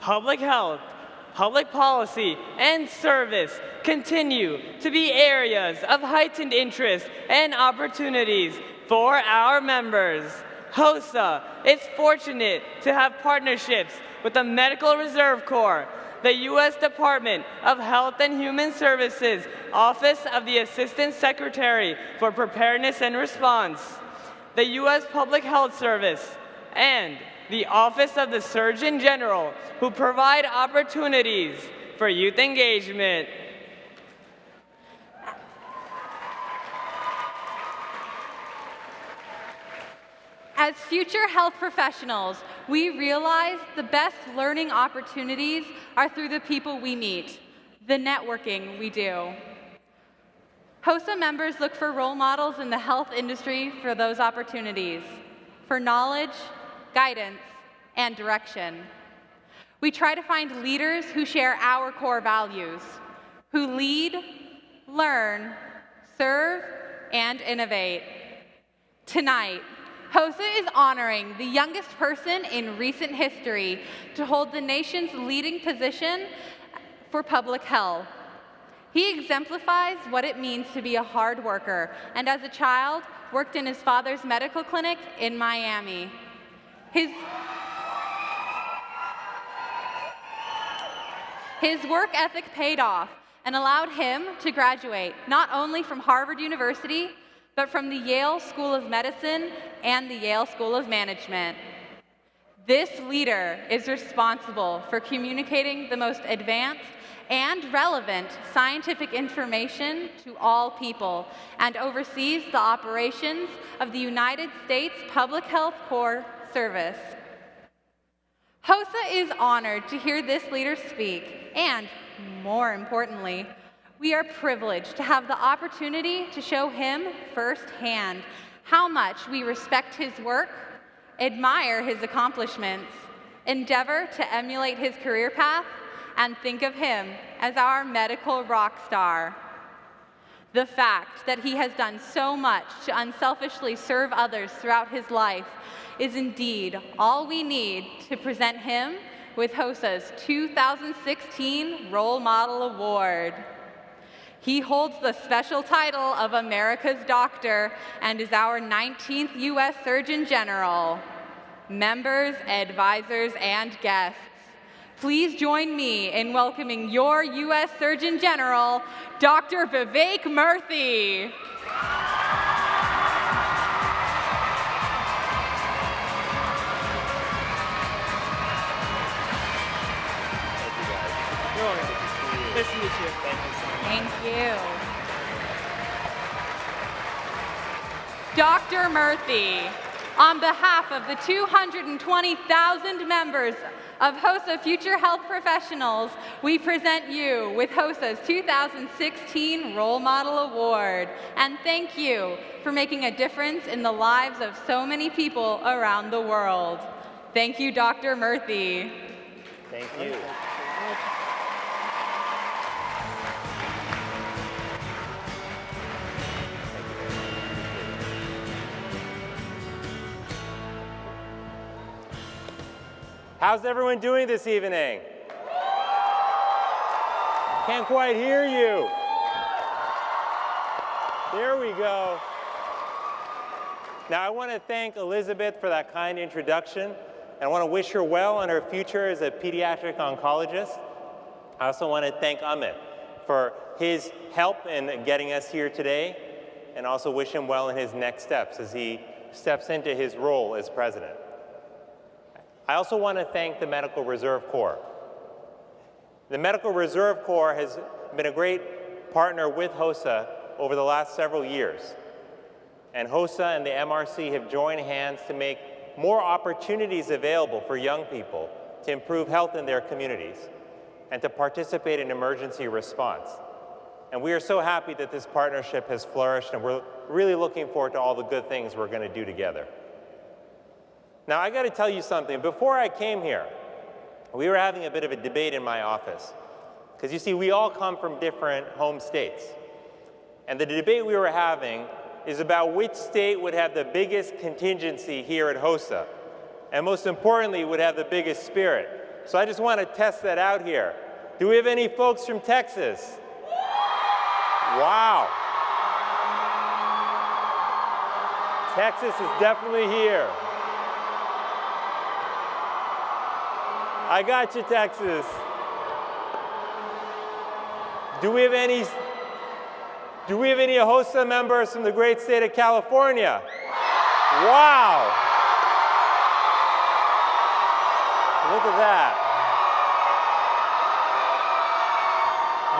public health, public policy, and service continue to be areas of heightened interest and opportunities for our members. HOSA is fortunate to have partnerships with the Medical Reserve Corps, the U.S. Department of Health and Human Services, Office of the Assistant Secretary for Preparedness and Response, the U.S. Public Health Service, and the Office of the Surgeon General, who provide opportunities for youth engagement. As future health professionals, we realize the best learning opportunities are through the people we meet, the networking we do. HOSA members look for role models in the health industry for those opportunities, for knowledge, guidance, and direction. We try to find leaders who share our core values, who lead, learn, serve, and innovate. Tonight, HOSA is honoring the youngest person in recent history to hold the nation's leading position for public health. He exemplifies what it means to be a hard worker, and as a child, worked in his father's medical clinic in Miami. His work ethic paid off and allowed him to graduate not only from Harvard University, but from the Yale School of Medicine and the Yale School of Management. This leader is responsible for communicating the most advanced and relevant scientific information to all people and oversees the operations of the United States Public Health Corps Service. HOSA is honored to hear this leader speak, and more importantly, we are privileged to have the opportunity to show him firsthand how much we respect his work, admire his accomplishments, endeavor to emulate his career path, and think of him as our medical rock star. The fact that he has done so much to unselfishly serve others throughout his life is indeed all we need to present him with HOSA's 2016 Role Model Award. He holds the special title of America's Doctor and is our 19th U.S. Surgeon General. Members, advisors, and guests, please join me in welcoming your U.S. Surgeon General, Dr. Vivek Murthy. Nice to meet you. Thank you. Dr. Murthy, on behalf of the 220,000 members of HOSA-Future Health Professionals, we present you with HOSA's 2016 Role Model Award. And thank you for making a difference in the lives of so many people around the world. Thank you, Dr. Murthy. Thank you. How's everyone doing this evening? Can't quite hear you. There we go. Now I want to thank Elizabeth for that kind introduction, and I want to wish her well on her future as a pediatric oncologist. I also want to thank Amit for his help in getting us here today, and also wish him well in his next steps as he steps into his role as president. I also want to thank the Medical Reserve Corps. The Medical Reserve Corps has been a great partner with HOSA over the last several years. And HOSA and the MRC have joined hands to make more opportunities available for young people to improve health in their communities and to participate in emergency response. And we are so happy that this partnership has flourished, and we're really looking forward to all the good things we're going to do together. Now, I got to tell you something. Before I came here, we were having a bit of a debate in my office. Because you see, we all come from different home states. And the debate we were having is about which state would have the biggest contingency here at HOSA, and most importantly, would have the biggest spirit. So I just want to test that out here. Do we have any folks from Texas? Wow. Texas is definitely here. I got you, Texas. Do we have any HOSA members from the great state of California? Wow. Look at that.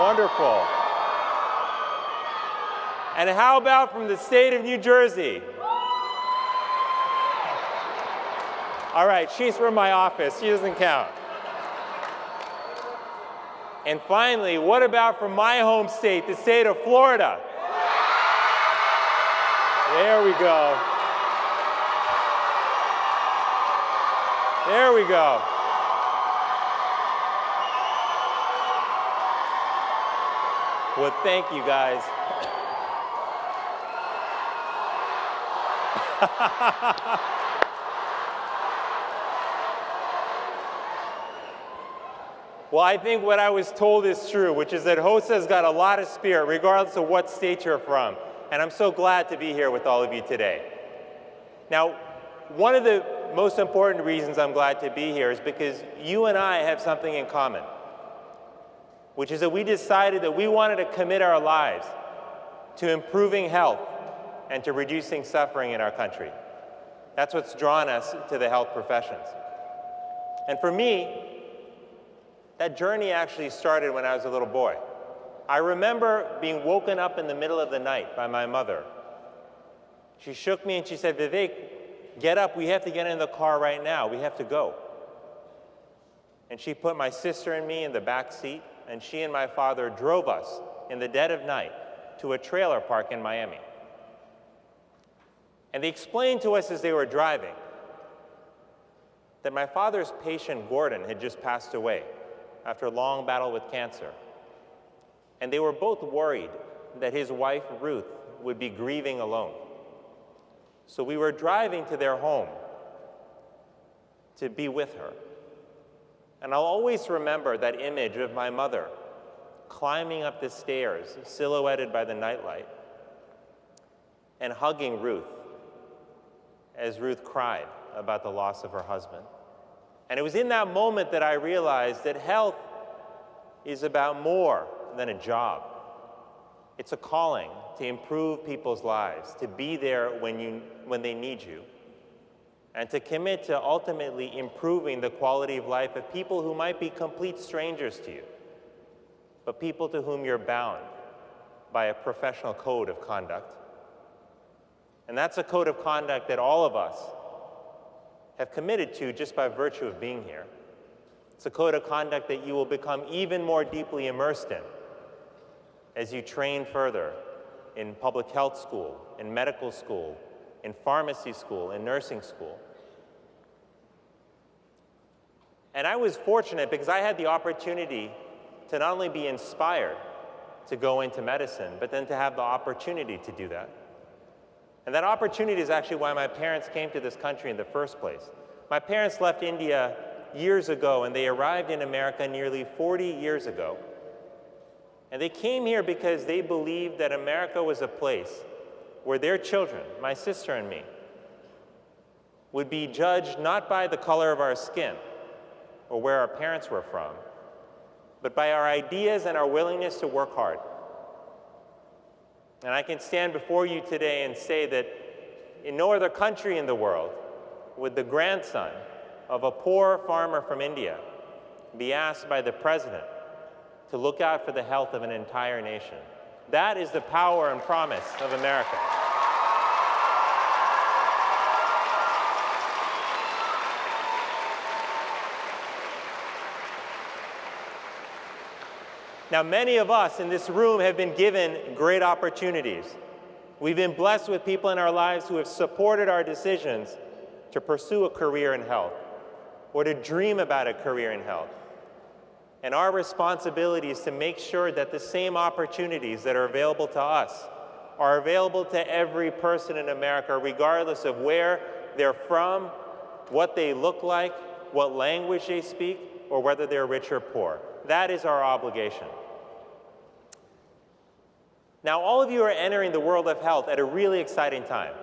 Wonderful. And how about from the state of New Jersey? All right, she's from my office. She doesn't count. And finally, what about from my home state, the state of Florida? There we go. There we go. Well, thank you, guys. Well, I think what I was told is true, which is that HOSA's got a lot of spirit, regardless of what state you're from. And I'm so glad to be here with all of you today. Now, one of the most important reasons I'm glad to be here is because you and I have something in common, which is that we decided that we wanted to commit our lives to improving health and to reducing suffering in our country. That's what's drawn us to the health professions. And for me, that journey actually started when I was a little boy. I remember being woken up in the middle of the night by my mother. She shook me and she said, "Vivek, get up, we have to get in the car right now, we have to go." And she put my sister and me in the back seat, and she and my father drove us in the dead of night to a trailer park in Miami. And they explained to us as they were driving that my father's patient, Gordon, had just passed away after a long battle with cancer. And they were both worried that his wife, Ruth, would be grieving alone. So we were driving to their home to be with her. And I'll always remember that image of my mother climbing up the stairs, silhouetted by the nightlight, and hugging Ruth as Ruth cried about the loss of her husband. And it was in that moment that I realized that health is about more than a job. It's a calling to improve people's lives, to be there when they need you, and to commit to ultimately improving the quality of life of people who might be complete strangers to you, but people to whom you're bound by a professional code of conduct. And that's a code of conduct that all of us have committed to just by virtue of being here. It's a code of conduct that you will become even more deeply immersed in as you train further in public health school, in medical school, in pharmacy school, in nursing school. And I was fortunate because I had the opportunity to not only be inspired to go into medicine, but then to have the opportunity to do that. And that opportunity is actually why my parents came to this country in the first place. My parents left India years ago, and they arrived in America nearly 40 years ago. And they came here because they believed that America was a place where their children, my sister and me, would be judged not by the color of our skin or where our parents were from, but by our ideas and our willingness to work hard. And I can stand before you today and say that in no other country in the world would the grandson of a poor farmer from India be asked by the president to look out for the health of an entire nation. That is the power and promise of America. Now, many of us in this room have been given great opportunities. We've been blessed with people in our lives who have supported our decisions to pursue a career in health or to dream about a career in health. And our responsibility is to make sure that the same opportunities that are available to us are available to every person in America, regardless of where they're from, what they look like, what language they speak, or whether they're rich or poor. That is our obligation. Now, all of you are entering the world of health at a really exciting time.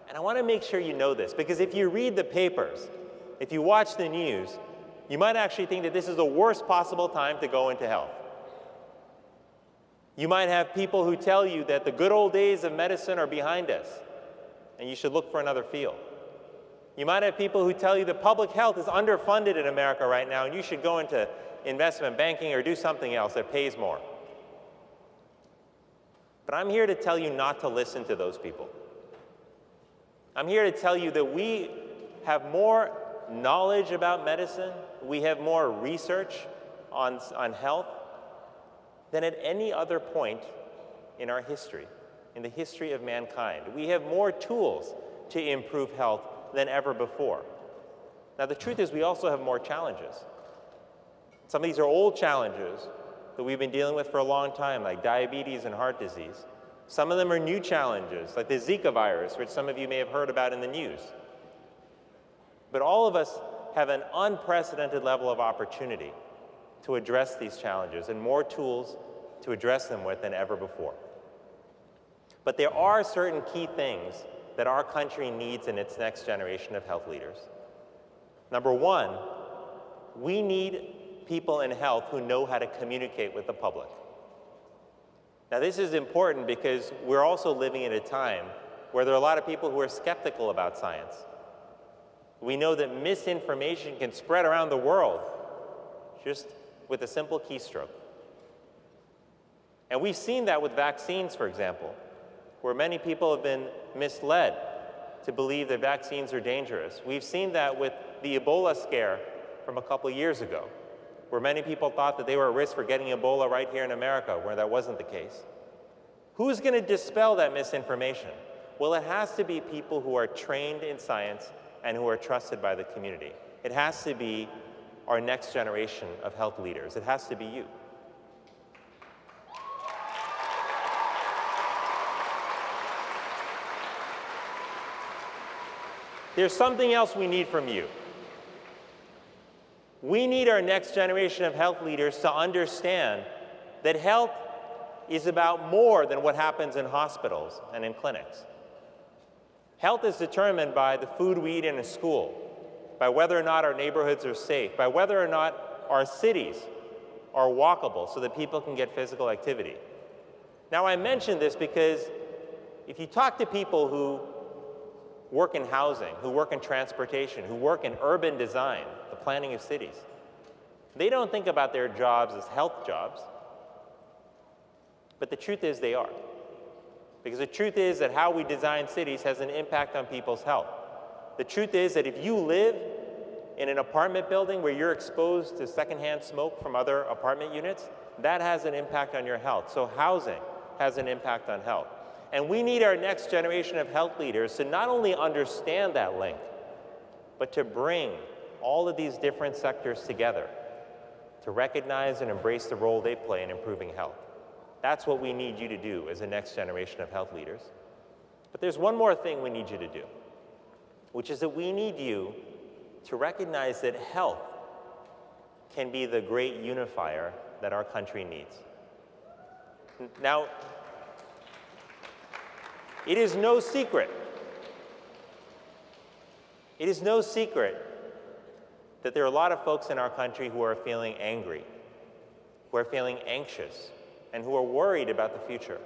And I want to make sure you know this, because if you read the papers, if you watch the news, you might actually think that this is the worst possible time to go into health. You might have people who tell you that the good old days of medicine are behind us, and you should look for another field. You might have people who tell you that public health is underfunded in America right now, and you should go into investment banking or do something else that pays more. But I'm here to tell you not to listen to those people. I'm here to tell you that we have more knowledge about medicine, we have more research on health than at any other point in our history, in the history of mankind. We have more tools to improve health than ever before. Now, the truth is we also have more challenges. Some of these are old challenges that we've been dealing with for a long time, like diabetes and heart disease. Some of them are new challenges, like the Zika virus, which some of you may have heard about in the news. But all of us have an unprecedented level of opportunity to address these challenges and more tools to address them with than ever before. But there are certain key things that our country needs in its next generation of health leaders. Number one, we need people in health who know how to communicate with the public. Now, this is important because we're also living at a time where there are a lot of people who are skeptical about science. We know that misinformation can spread around the world just with a simple keystroke. And we've seen that with vaccines, for example, where many people have been misled to believe that vaccines are dangerous. We've seen that with the Ebola scare from a couple years ago, where many people thought that they were at risk for getting Ebola right here in America, where that wasn't the case. Who's going to dispel that misinformation? Well, it has to be people who are trained in science and who are trusted by the community. It has to be our next generation of health leaders. It has to be you. There's something else we need from you. We need our next generation of health leaders to understand that health is about more than what happens in hospitals and in clinics. Health is determined by the food we eat in a school, by whether or not our neighborhoods are safe, by whether or not our cities are walkable so that people can get physical activity. Now, I mention this because if you talk to people who work in housing, who work in transportation, who work in urban design, the planning of cities, they don't think about their jobs as health jobs. But the truth is they are. Because the truth is that how we design cities has an impact on people's health. The truth is that if you live in an apartment building where you're exposed to secondhand smoke from other apartment units, that has an impact on your health. So housing has an impact on health. And we need our next generation of health leaders to not only understand that link, but to bring all of these different sectors together to recognize and embrace the role they play in improving health. That's what we need you to do as the next generation of health leaders. But there's one more thing we need you to do, which is that we need you to recognize that health can be the great unifier that our country needs. Now, it is no secret that there are a lot of folks in our country who are feeling angry, who are feeling anxious, and who are worried about the future.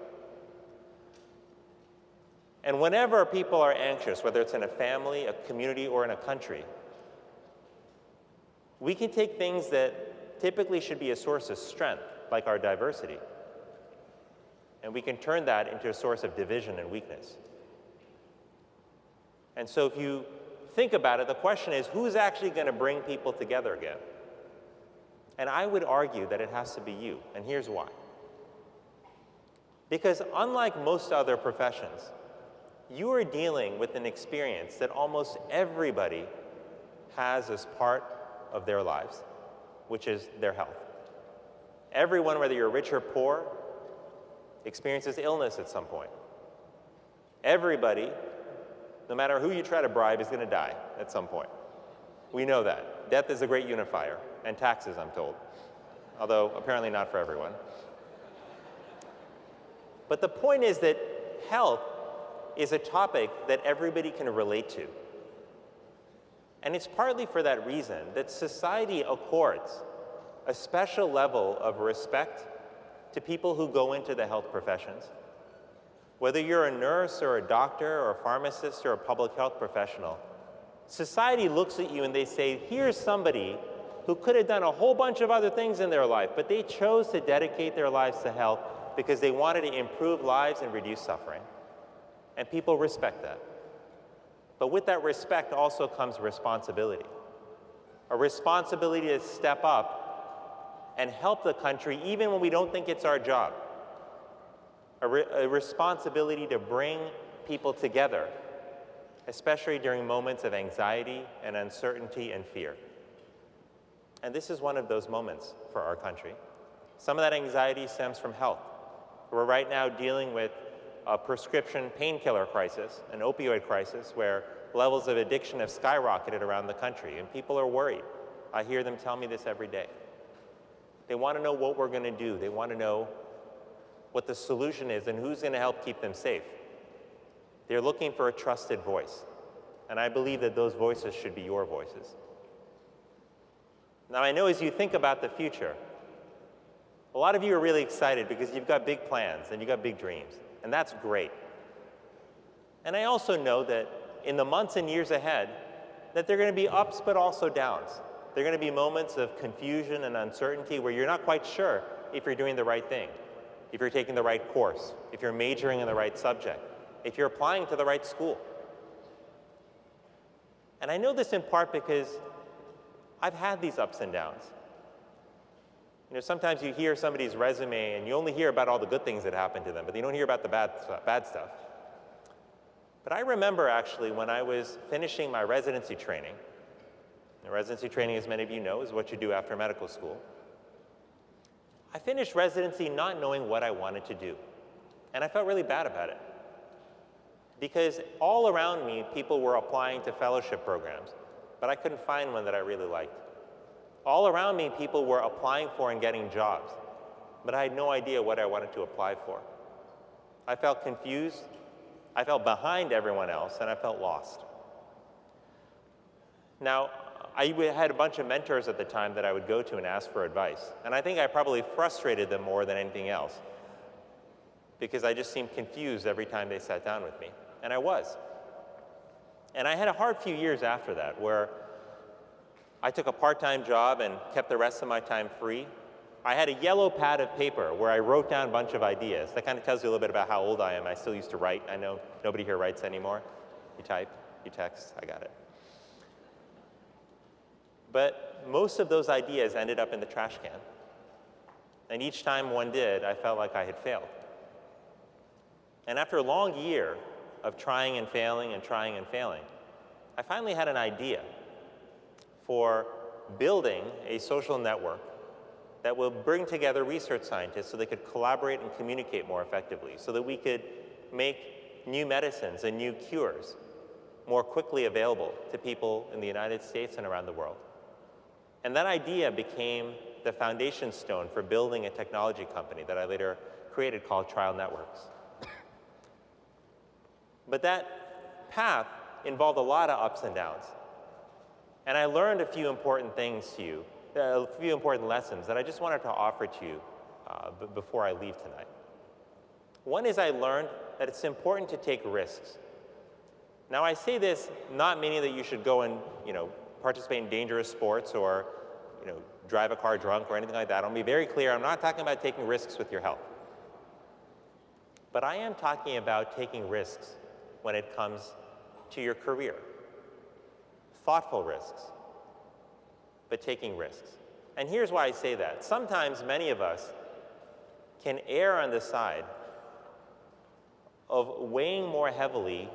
And whenever people are anxious, whether it's in a family, a community, or in a country, we can take things that typically should be a source of strength, like our diversity, and we can turn that into a source of division and weakness. And so if you think about it, the question is, who's actually going to bring people together again? And I would argue that it has to be you, and here's why. Because unlike most other professions, you are dealing with an experience that almost everybody has as part of their lives, which is their health. Everyone, whether you're rich or poor, experiences illness at some point. Everybody, no matter who you try to bribe, is going to die at some point. We know that. Death is a great unifier. and taxes, I'm told, although apparently not for everyone. But the point is that health is a topic that everybody can relate to. And it's partly for that reason that society accords a special level of respect to people who go into the health professions. Whether you're a nurse or a doctor or a pharmacist or a public health professional, society looks at you and they say, here's somebody who could have done a whole bunch of other things in their life, but they chose to dedicate their lives to health because they wanted to improve lives and reduce suffering. And people respect that. But with that respect also comes responsibility. A responsibility to step up and help the country even when we don't think it's our job. A responsibility to bring people together, especially during moments of anxiety and uncertainty and fear. And this is one of those moments for our country. Some of that anxiety stems from health. We're right now dealing with a prescription painkiller crisis, an opioid crisis, where levels of addiction have skyrocketed around the country, and people are worried. I hear them tell me this every day. They want to know what we're going to do. They want to know what the solution is and who's going to help keep them safe. They're looking for a trusted voice, and I believe that those voices should be your voices. Now, I know as you think about the future, a lot of you are really excited because you've got big plans and you've got big dreams, and that's great. And I also know that in the months and years ahead, that there are going to be ups but also downs. There are going to be moments of confusion and uncertainty where you're not quite sure if you're doing the right thing, if you're taking the right course, if you're majoring in the right subject, if you're applying to the right school. And I know this in part because I've had these ups and downs. You know, sometimes you hear somebody's resume and you only hear about all the good things that happen to them, but you don't hear about the bad stuff. But I remember actually when I was finishing my residency training. And residency training, as many of you know, is what you do after medical school. I finished residency not knowing what I wanted to do. And I felt really bad about it. Because all around me, people were applying to fellowship programs, but I couldn't find one that I really liked. All around me, people were applying for and getting jobs, but I had no idea what I wanted to apply for. I felt confused, I felt behind everyone else, and I felt lost. Now, I had a bunch of mentors at the time that I would go to and ask for advice, and I think I probably frustrated them more than anything else because I just seemed confused every time they sat down with me, and I was. And I had a hard few years after that where I took a part-time job and kept the rest of my time free. I had a yellow pad of paper where I wrote down a bunch of ideas. That kind of tells you a little bit about how old I am. I still used to write. I know nobody here writes anymore. You type, you text, I got it. But most of those ideas ended up in the trash can. And each time one did, I felt like I had failed. And after a long year of trying and failing and trying and failing, I finally had an idea for building a social network that will bring together research scientists so they could collaborate and communicate more effectively, so that we could make new medicines and new cures more quickly available to people in the United States and around the world. And that idea became the foundation stone for building a technology company that I later created called Trial Networks. But that path involved a lot of ups and downs. And I learned a few important things to you, a few important lessons that I just wanted to offer to you before I leave tonight. One is I learned that it's important to take risks. Now I say this not meaning that you should go and participate in dangerous sports or drive a car drunk or anything like that. I'll be very clear, I'm not talking about taking risks with your health. But I am talking about taking risks when it comes to your career. Thoughtful risks, but taking risks. And here's why I say that. Sometimes many of us can err on the side of weighing more heavily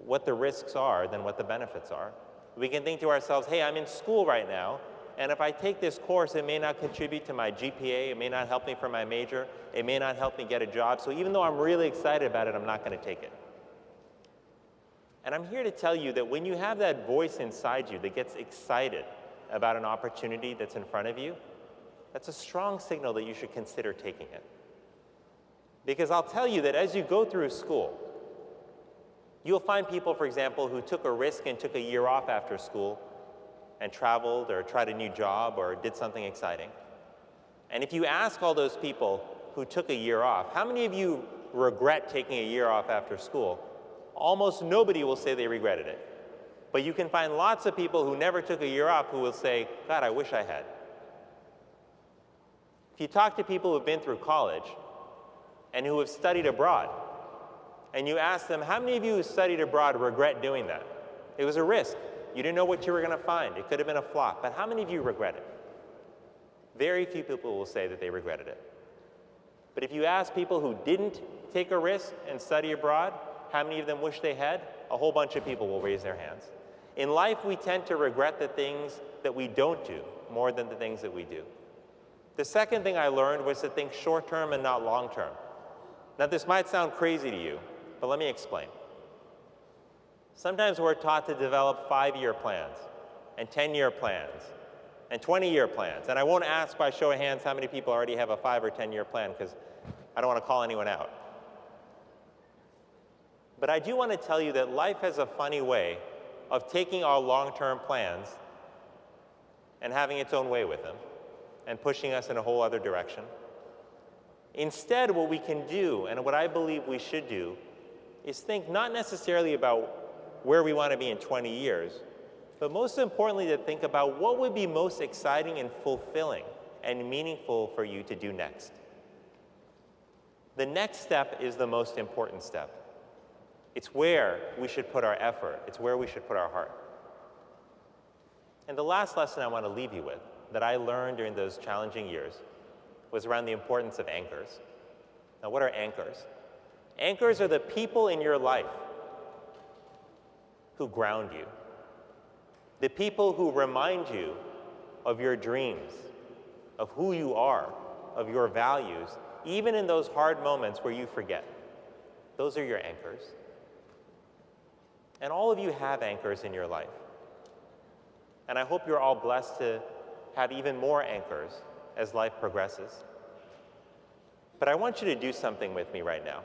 what the risks are than what the benefits are. We can think to ourselves, hey, I'm in school right now, and if I take this course, it may not contribute to my GPA, it may not help me for my major, it may not help me get a job, so even though I'm really excited about it, I'm not going to take it. And I'm here to tell you that when you have that voice inside you that gets excited about an opportunity that's in front of you, that's a strong signal that you should consider taking it. Because I'll tell you that as you go through school, you'll find people, for example, who took a risk and took a year off after school and traveled or tried a new job or did something exciting. And if you ask all those people who took a year off, how many of you regret taking a year off after school? Almost nobody will say they regretted it. But you can find lots of people who never took a year off who will say, God, I wish I had. If you talk to people who have been through college and who have studied abroad, and you ask them, how many of you who studied abroad regret doing that? It was a risk. You didn't know what you were going to find. It could have been a flop. But how many of you regret it? Very few people will say that they regretted it. But if you ask people who didn't take a risk and study abroad, how many of them wish they had? A whole bunch of people will raise their hands. In life, we tend to regret the things that we don't do more than the things that we do. The second thing I learned was to think short-term and not long-term. Now, this might sound crazy to you, but let me explain. Sometimes we're taught to develop 5-year plans and 10-year plans and 20-year plans. And I won't ask by show of hands how many people already have a 5 or 10-year plan because I don't want to call anyone out. But I do want to tell you that life has a funny way of taking our long-term plans and having its own way with them and pushing us in a whole other direction. Instead, what we can do, and what I believe we should do, is think not necessarily about where we want to be in 20 years, but most importantly to think about what would be most exciting and fulfilling and meaningful for you to do next. The next step is the most important step. It's where we should put our effort. It's where we should put our heart. And the last lesson I want to leave you with that I learned during those challenging years was around the importance of anchors. Now, what are anchors? Anchors are the people in your life who ground you, the people who remind you of your dreams, of who you are, of your values, even in those hard moments where you forget. Those are your anchors. And all of you have anchors in your life. And I hope you're all blessed to have even more anchors as life progresses. But I want you to do something with me right now.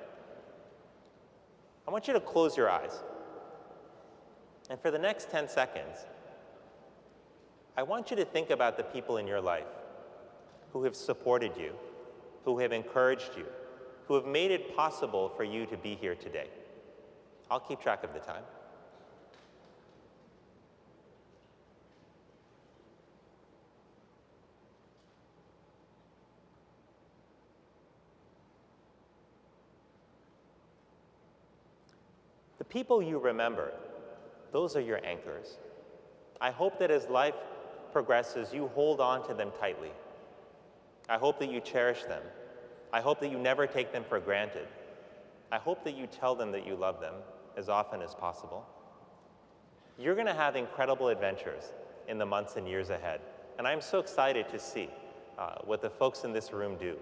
I want you to close your eyes. And for the next 10 seconds, I want you to think about the people in your life who have supported you, who have encouraged you, who have made it possible for you to be here today. I'll keep track of the time. The people you remember, those are your anchors. I hope that as life progresses, you hold on to them tightly. I hope that you cherish them. I hope that you never take them for granted. I hope that you tell them that you love them as often as possible. You're going to have incredible adventures in the months and years ahead. And I'm so excited to see what the folks in this room do.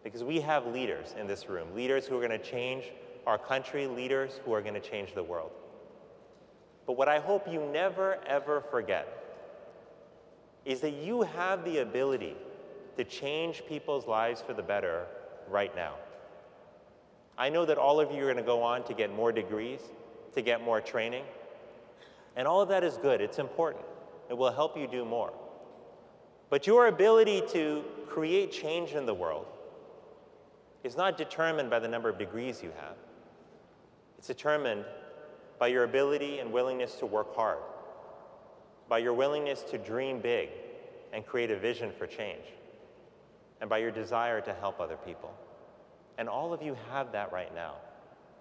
Because we have leaders in this room, leaders who are going to change our country, leaders who are going to change the world. But what I hope you never, ever forget is that you have the ability to change people's lives for the better right now. I know that all of you are going to go on to get more degrees, to get more training, and all of that is good. It's important. It will help you do more. But your ability to create change in the world is not determined by the number of degrees you have. It's determined by your ability and willingness to work hard, by your willingness to dream big and create a vision for change, and by your desire to help other people. And all of you have that right now.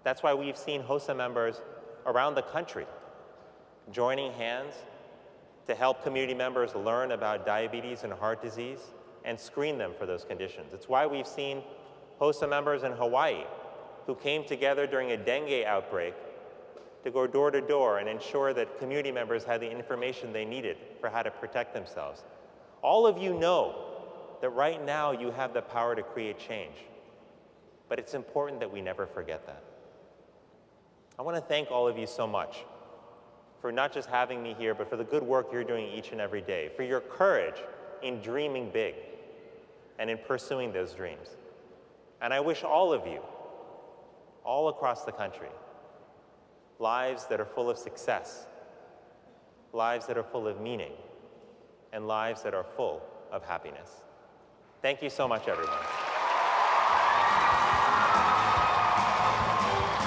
That's why we've seen HOSA members around the country joining hands to help community members learn about diabetes and heart disease and screen them for those conditions. It's why we've seen HOSA members in Hawaii who came together during a dengue outbreak to go door to door and ensure that community members had the information they needed for how to protect themselves. All of you know that right now you have the power to create change, but it's important that we never forget that. I want to thank all of you so much for not just having me here, but for the good work you're doing each and every day, for your courage in dreaming big and in pursuing those dreams. And I wish all of you, all across the country, lives that are full of success, lives that are full of meaning, and lives that are full of happiness. Thank you so much, everyone.